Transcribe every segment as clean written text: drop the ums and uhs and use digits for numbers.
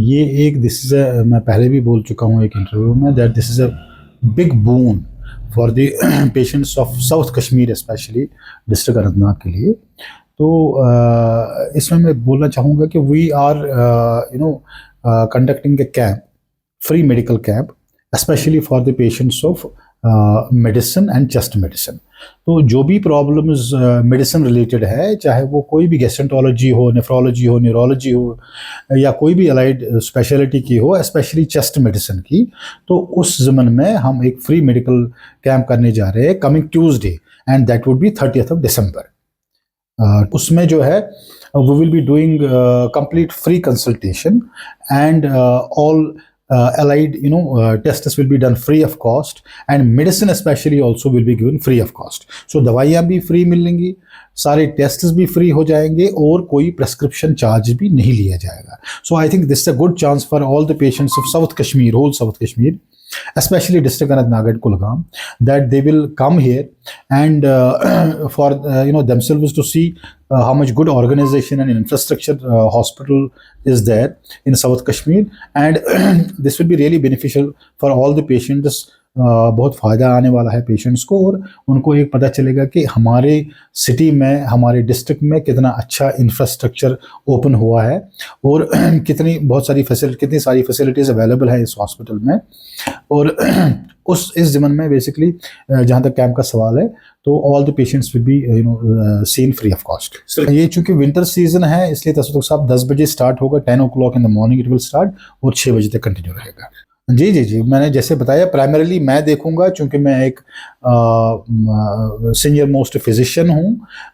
ये एक this is मैं पहले भी बोल चुका हूँ एक इंटरव्यू में that this is a big boon for the patients of south Kashmir especially district Anantnag के लिए। तो इसमें मैं बोलना चाहूँगा कि we are conducting a camp, free medical camp, especially for the patients of medicine and chest medicine। तो जो भी प्रॉब्लम्स मेडिसिन रिलेटेड है, चाहे वो कोई भी गैस्ट्रोंटोलॉजी हो, नेफ्रोलॉजी हो, न्यूरोलॉजी हो, या कोई भी अलाइड स्पेशलिटी की हो, स्पेशली चेस्ट मेडिसिन की, तो उस ज़मन में हम एक फ्री मेडिकल कैंप करने जा रहे हैं coming Tuesday, and that would be 30th of December। उसमें जो है we will be doing complete free consultation, and all allied tests will be done free of cost, and medicine especially also will be given free of cost। so दवाइयाँ भी free मिलेंगी, सारे tests भी free हो जाएंगे, और कोई prescription charge भी नहीं लिया जाएगा। So I think this is a good chance for all the patients of south Kashmir, whole south Kashmir, especially district Anantnag and Kulgam, that they will come here and for themselves to see how much good organization and infrastructure hospital is there in South Kashmir, and this will be really beneficial for all the patients। बहुत फ़ायदा आने वाला है patients को, और उनको एक पता चलेगा कि हमारे सिटी में, हमारे डिस्ट्रिक्ट में कितना अच्छा इंफ्रास्ट्रक्चर ओपन हुआ है, और बहुत सारी कितनी सारी फैसिलिटीज़ अवेलेबल है इस हॉस्पिटल में। और इस ज़मन में बेसिकली जहाँ तक कैंप का सवाल है, तो all the patients will be seen free of cost. ये चूँकि विंटर सीजन है, इसलिए तसद्दुक़ साहब 10 बजे स्टार्ट होगा, 10 o'clock in the morning it will start, और 6 बजे तक कंटिन्यू रहेगा। जी जी जी, मैंने जैसे बताया प्राइमरीली मैं देखूंगा, चूंकि मैं एक सीनियर मोस्ट फिजिशियन हूँ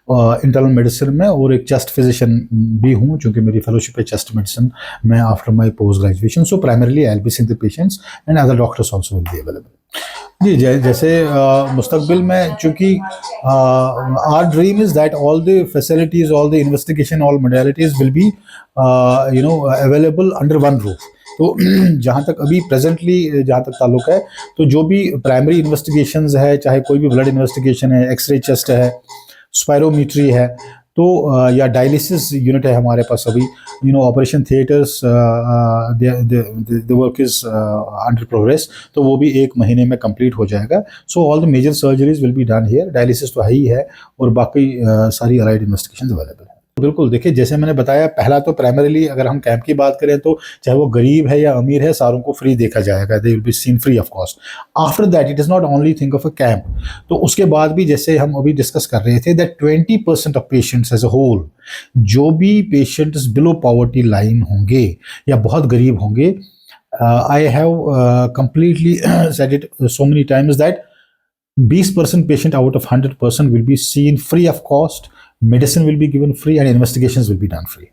इंटरनल मेडिसिन में, और एक चेस्ट फिजिशियन भी हूँ, चूंकि मेरी फेलोशिप है चेस्ट मेडिसिन में after my post graduation. So primarily I will be seeing the patients, and other doctors also will be available. जी, जैसे मुस्तकबिल में, चूँकि our dream is that all the facilities, all the investigation, all modalities will be available under one roof. तो जहाँ तक अभी presently जहाँ तक ताल्लुक़ है, तो जो भी प्राइमरी इन्वेस्टिगेशंस है, चाहे कोई भी ब्लड इन्वेस्टिगेशन है, एक्सरे चेस्ट है, स्पायरोमीट्री है, तो या डायलिसिस यूनिट है हमारे पास अभी, operation theatres the work is under progress, तो वो भी 1 महीने में कंप्लीट हो जाएगा। So all the major surgeries will be done here. Dialysis तो है ही है, और बाकी सारी अलाइड इन्वेस्टिगेशंस अवेलेबल है। बिल्कुल, देखिए जैसे मैंने बताया, पहला तो प्राइमरीली अगर हम कैंप की बात करें, तो चाहे वो गरीब है या अमीर है, सारों को फ्री देखा जाएगा, they will be seen free of cost. After that it is not only think of a camp, तो उसके बाद भी जैसे हम अभी डिस्कस कर रहे थे that 20% of patients as a whole, जो भी पेशेंट्स बिलो पॉवर्टी लाइन होंगे या बहुत गरीब होंगे, I have completely said it so many times that 20% patient out of 100% will be seen free of cost, medicine will be given free, and investigations will be done free।